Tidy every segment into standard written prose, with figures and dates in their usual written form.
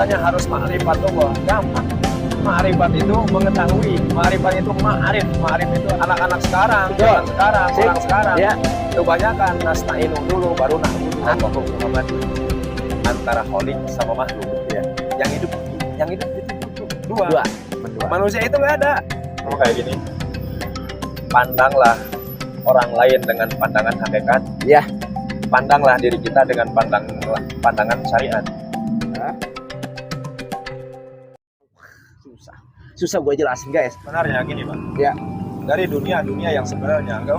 katanya harus ma'rifat Allah. Gampang. Ma'rifat itu mengetahui, ma'rifat itu ma'arif, ma'arif itu anak-anak sekarang, zaman sekarang, orang sekarang. Ya. Kebanyakan nasta'inu dulu, baru na'budu. Allahu Muhammad antara kholik sama makhluk. Ya. Yang hidup itu dua. Dua. Manusia itu nggak ada. Oh kayak gini. Pandanglah orang lain dengan pandangan hakikat. Ya. Pandanglah diri kita dengan pandangan syariat. Hah? Susah gue jelasin guys. Sebenarnya gini Pak. Ya. Dari dunia yang sebenarnya nggak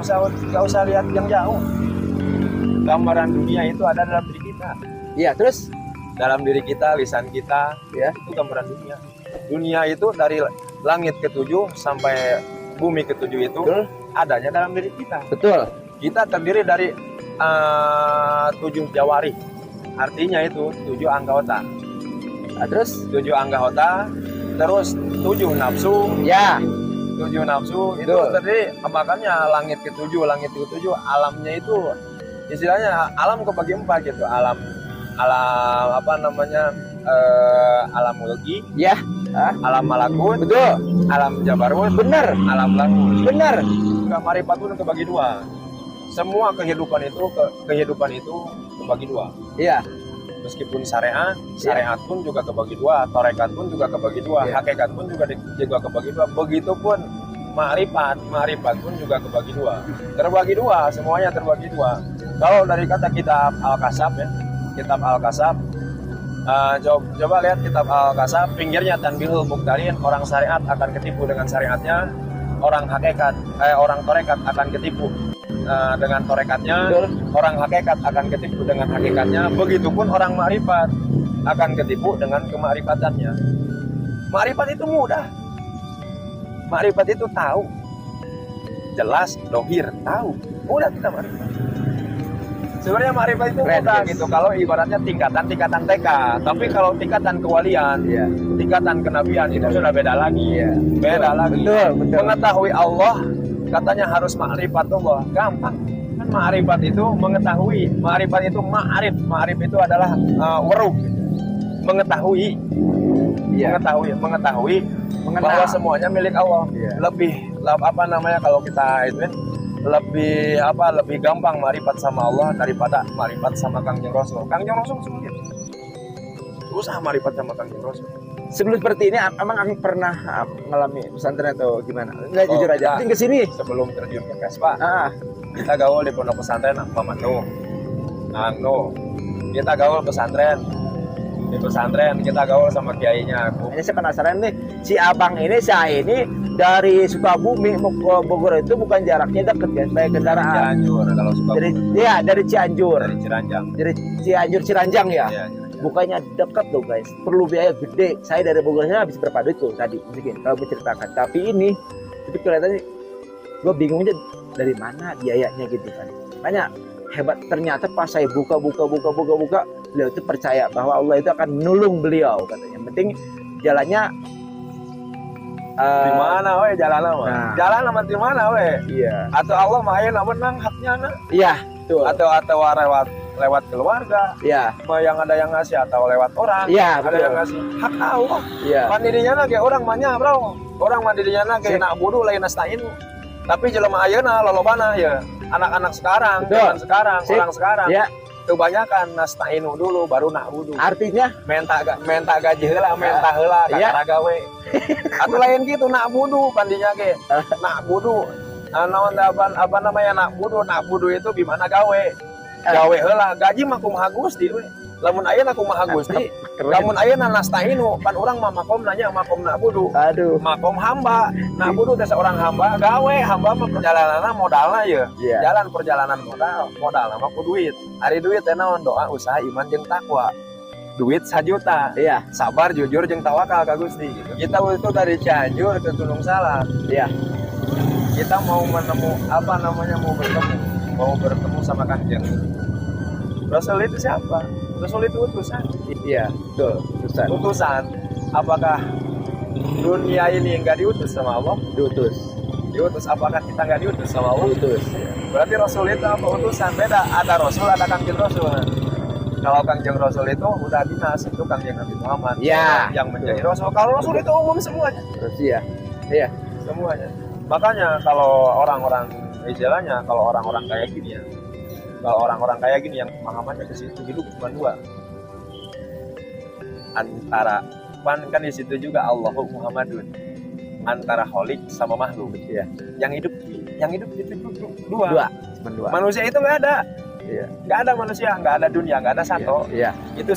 usah lihat yang jauh. Gambaran dunia itu ada dalam diri kita. Iya, terus Dalam diri kita, lisan kita, ya. itu gambaran dunia. Dunia itu dari langit ke-7 sampai bumi ke-7 itu Betul. adanya dalam diri kita. Betul. Kita terdiri dari 7 jawari. Artinya itu 7 anggota. Nah, terus 7 anggota, terus 7 nafsu. ya. 7 nafsu itu Betul. terdiri, makanya langit ke-7 alamnya itu istilahnya alam kebagi 4 gitu. Alam apa namanya? Alam mulki, Ya. alam malakut, Betul. alam jabarut, Benar. alam lahut. Benar. Marifat pun kebagi 2. Semua kehidupan itu kebagi 2. Iya. Meskipun syariat pun juga kebagi 2, tarekat pun juga kebagi 2, Iya. hakikat pun juga kebagi 2. Begitupun ma'rifat pun juga kebagi 2. Terbagi 2, semuanya terbagi 2. Kalau dari kata kitab Al-Kasab ya, kitab Al-Kasab, coba lihat kitab Al-Kasab, pinggirnya Tanbihul Muqtarin, orang syariat akan ketipu dengan syariatnya, orang tarekat akan ketipu dengan torekatnya. Betul. Orang hakikat akan ketipu dengan hakikatnya. Begitupun orang ma'rifat akan ketipu dengan kema'rifatannya. Ma'rifat itu mudah. Ma'rifat itu tahu. Jelas, dohir, tahu. Mudah kita ma'rifat. Sebenarnya ma'rifat itu mudah gitu. Kalau ibaratnya tingkatan TK. Tapi kalau tingkatan kewalian, Iya. tingkatan kenabian itu sudah beda lagi. Iya. Beda lagi. Betul. Mengetahui Allah katanya harus ma'rifat Allah. Gampang. Kan ma'rifat itu mengetahui. Ma'rifat itu ma'arif. Ma'arif itu adalah weruh. Mengetahui. Iya. Mengetahui bahwa semuanya milik Allah. Iya. Lebih apa namanya kalau kita itu lebih gampang ma'rifat sama Allah daripada ma'rifat sama Kangjeng Rasul. Kangjeng Rasul sulit. Susah ma'rifat sama Kangjeng Rasul. Sebelum seperti ini, emang Ang pernah ngalami pesantren atau gimana? Enggak, jujur aja. Penting kesini. Sebelum terjun ke Vespa, Ah, kita gaul di pondok pesantren Muhammad Nuh. Kita gaul pesantren. Di pesantren kita gaul sama kiainya. ini saya penasaran nih, si abang ini, saya ini dari Sukabumi mau ke Bogor itu bukan jaraknya dekat ya, kayak kendaraan. Cianjur kalau suka. Dari Cianjur. Dari Ciranjang. Dari Cianjur Ciranjang ya. Iya. Bukannya dekat loh guys, perlu biaya gede. Saya dari Bogornya habis berapa duit tuh tadi mungkin kalau menceritakan. Tapi ini, tapi kelihatannya gue bingung aja dari mana biayanya gitu kan. Makanya hebat, ternyata pas saya buka, beliau itu percaya bahwa Allah itu akan menolong beliau katanya. Yang penting jalannya Di mana we jalan mah? Nah. Jalan sama di mana we? iya. Atau Allah mah aya menang haknya na? Iya, betul. Atau lewat keluarga, Iya. yang ada yang ngasih atau lewat orang, Iya, ada betul. yang ngasih hak Allah. Iya. Mandirinya lagi orang banyak bro, orang mandirinya lagi nak budu lain nastain. Tapi jelema ayeuna lolobana ya anak-anak sekarang, Betul. zaman sekarang, Sip. orang sekarang. Ya, Kebanyakan nastainu dulu baru nak budu. artinya Menta gaji heula, menta heula Iya. kakara gawe. Atuh lain gitu nak budu pandinya ge. Nak budu. Naon apa namanya nak budu itu gimana gawe? Gawe heula, gaji mah kumaha Gusti we. Lamun ayeuna kumaha Gusti, lamun ayeuna nastainu, pan urang mah makom nanya makom nak budu. aduh. Makom hamba, nak budu teh seorang hamba, gawe hamba mah perjalananna modalna ya. Iya. Jalan perjalanan modalna mah ku duit. Ari duit teh naon doa, usaha, iman jeung takwa. Duit 1 juta. Iya. Sabar, jujur jeung tawakal ka Gusti. Kita itu dari Cianjur ke Gunung Salak. Iya. Kita mau mau bertemu sama Kanjeng. Rasul itu siapa? Rasul itu utusan. Iya, betul. Utusan. Apakah dunia ini enggak diutus sama Allah? Diutus. Diutus. Apakah kita enggak diutus sama Allah? Diutus. Berarti Rasul itu apa? Utusan. Beda. Ada Rasul, ada Kanjeng Rasul. Kalau Kangjeng Rasul itu udah dinas, itu Kangjeng Nabi Muhammad Ya, yang menjadi Rasul. Kalau Rasul itu umum semuanya, terus ya. Iya. semuanya. Makanya kalau orang-orang istilahnya, kalau orang-orang kayak gini ya, kalau orang-orang kayak gini yang pemahamannya ke situ, hidup cuma dua, antara kan di situ juga Allahu Muhammadun, antara holik sama makhluk. Iya. Yang hidup itu dua. Cuma dua. Manusia itu nggak ada. Iya. Nggak ada manusia, nggak ada dunia, nggak ada satu. Iya. Itu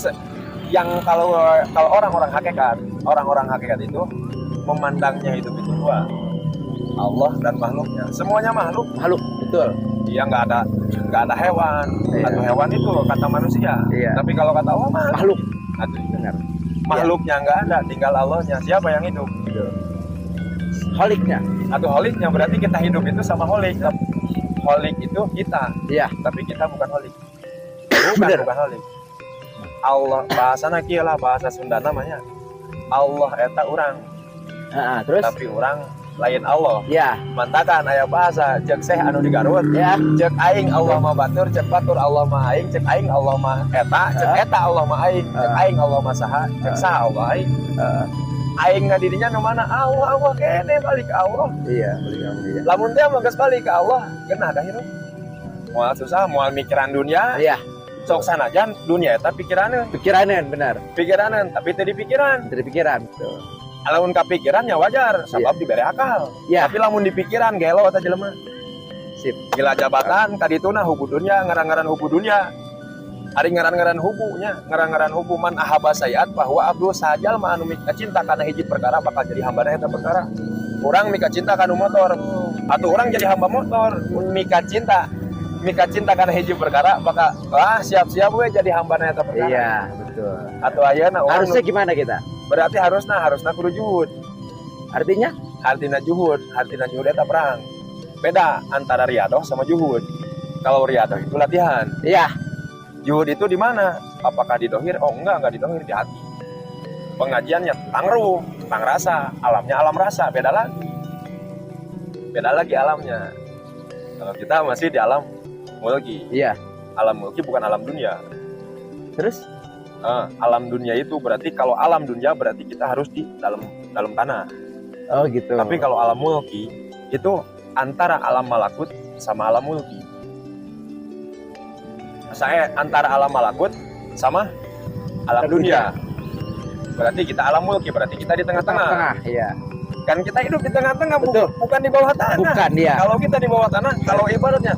yang kalau orang-orang hakikat itu memandangnya hidup itu dua, Allah dan makhluknya. Semuanya makhluk. Betul. Dia nggak ada hewan. Iya. Atau hewan itu kata manusia. Iya. Tapi kalau kata Allah Makhluk. Aduh, Benar. makhluknya nggak ada, tinggal Allahnya. Siapa yang hidup? Holiknya. Atau holiknya berarti kita hidup itu sama holik. Holik itu kita, Iya. tapi kita bukan holik. Bener. Bukan holik. Allah bahasana kieu lah, bahasa Sunda namanya. Allah eta urang, Terus? tapi urang lain Allah. Ya. Mantakan aya bahasa cek seh anu di Garut. Ya. Cek aing Allah mah batur, cek batur Allah mah aing, cek aing Allah mah eta, cek eta Allah mah aing, cek aing Allah mah saha, cek saha Allah aing. Aing na dirinya nu mana Allah kene balik ke Allah. Iya. Balik kamu. Iya. Lamun teh mah geus balik ke Allah, geuna dah hirup. Moal susah, moal mikiran dunia, Iya. sok sanajan dunia eta pikiraneun. Pikirannya benar. Pikiraneun tapi teu dipikiran. Dari pikiran. Betul. Lamun kapikirannya wajar, sabab dibere akal. Iya. Tapi lamun dipikiran gelo eta jelema. Sip. Gila jabatan kadituna hubu dunia, ngaran-ngaran hubu dunia. Ari ngaran-ngaran hubunya, ngaran-ngaran hubu man ahaba sayat bahwa abdul sajal ma anu mika cinta kana hiji perkara bakal jadi hambana eta perkara. Urang mika cinta kana motor, atuh urang jadi hamba motor, mika cinta kana hiji perkara bakal siap-siap we jadi hambana eta perkara. Iya, betul. Atuh ayeuna urang Harusnya gimana kita? berarti harusna kudu juhud. Artinya? Artina juhud eta perang. Beda antara riadoh sama juhud. Kalau riadoh itu latihan. Iya. Juhud itu di mana? Apakah di dohir? Oh enggak di dohir, di hati. Pengajiannya tentang ruh, tentang rasa, alamnya alam rasa, beda lagi alamnya. Kalau kita masih di alam mulki. Iya. Alam mulki bukan alam dunia. Terus? Alam dunia itu berarti kalau alam dunia berarti kita harus di dalam tanah. Oh gitu. Tapi kalau alam mulki itu antara alam malakut sama alam mulki. Saya antara alam malakut sama alam dunia. Berarti kita alam mulki, berarti kita di tengah-tengah. Iya. Kan kita hidup di tengah-tengah, Betul. bukan di bawah tanah. Bukan dia. Kalau kita di bawah tanah, kalau ibaratnya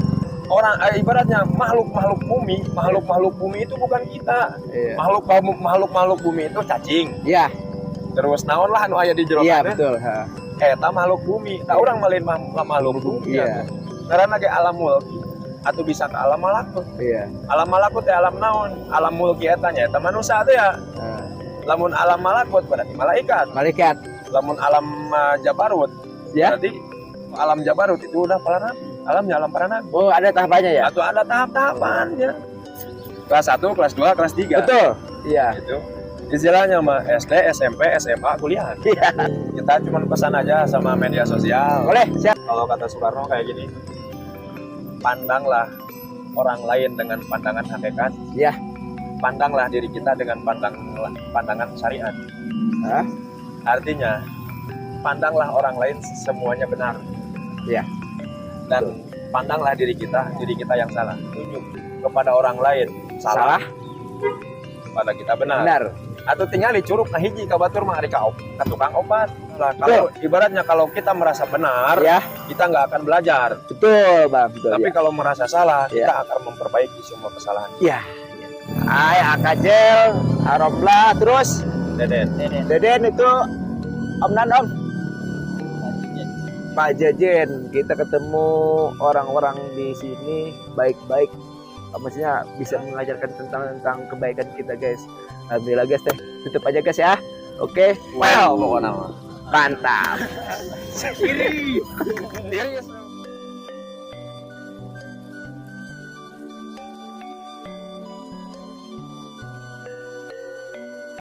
makhluk bumi itu bukan kita. Iya. Makhluk bumi itu cacing. Iya. Terus naon lah anu aya di jero Iya tanah. betul. Eta makhluk bumi. Tak urang malin makhluk bumi. Iya. Karena ge alam mulki atau bisa ke alam malakut. Iya. Alam malakut teh alam naon? Alam mulki eta nya eta manusia teh ya. Lamun alam malakut berarti malaikat. Lamun alam jabarut Ya. berarti alam jabarut itu udah para nabi. Alamnya alam para nabi. Oh ada tahapannya ya? Atau ada tahap-tahapannya. Kelas 1, kelas 2, kelas 3. Betul. Iya. Gitu. Istilahnya mah SD, SMP, SMA, kuliah. Iya. Kita cuma pesan aja sama media sosial. Boleh. Siap. Kalau kata Soekarno kayak gini, pandanglah orang lain dengan pandangan hakikat. Iya. Pandanglah diri kita dengan pandangan syariat. Hah? Artinya, pandanglah orang lain semuanya benar. Iya. Dan pandanglah diri kita yang salah. Tunjuk kepada orang lain salah. Pada kita benar. Atau tinggal dicuruk nah hiji ka batur mah ari ka tukang obat. Nah, kalau ibaratnya kalau kita merasa benar, Ya. kita nggak akan belajar. Betul, Bang. Betul. Tapi kalau merasa salah, Ya. kita akan memperbaiki semua kesalahan. Iya. Hai Akajel, Arobla, terus Deden itu Om Nan Om. Pak Jajen, kita ketemu orang-orang di sini baik-baik, maksudnya bisa mengajarkan tentang kebaikan kita guys. Alhamdulillah guys, tutup aja guys ya. Oke. Wow, pokoknya mah. Mantap. Serius.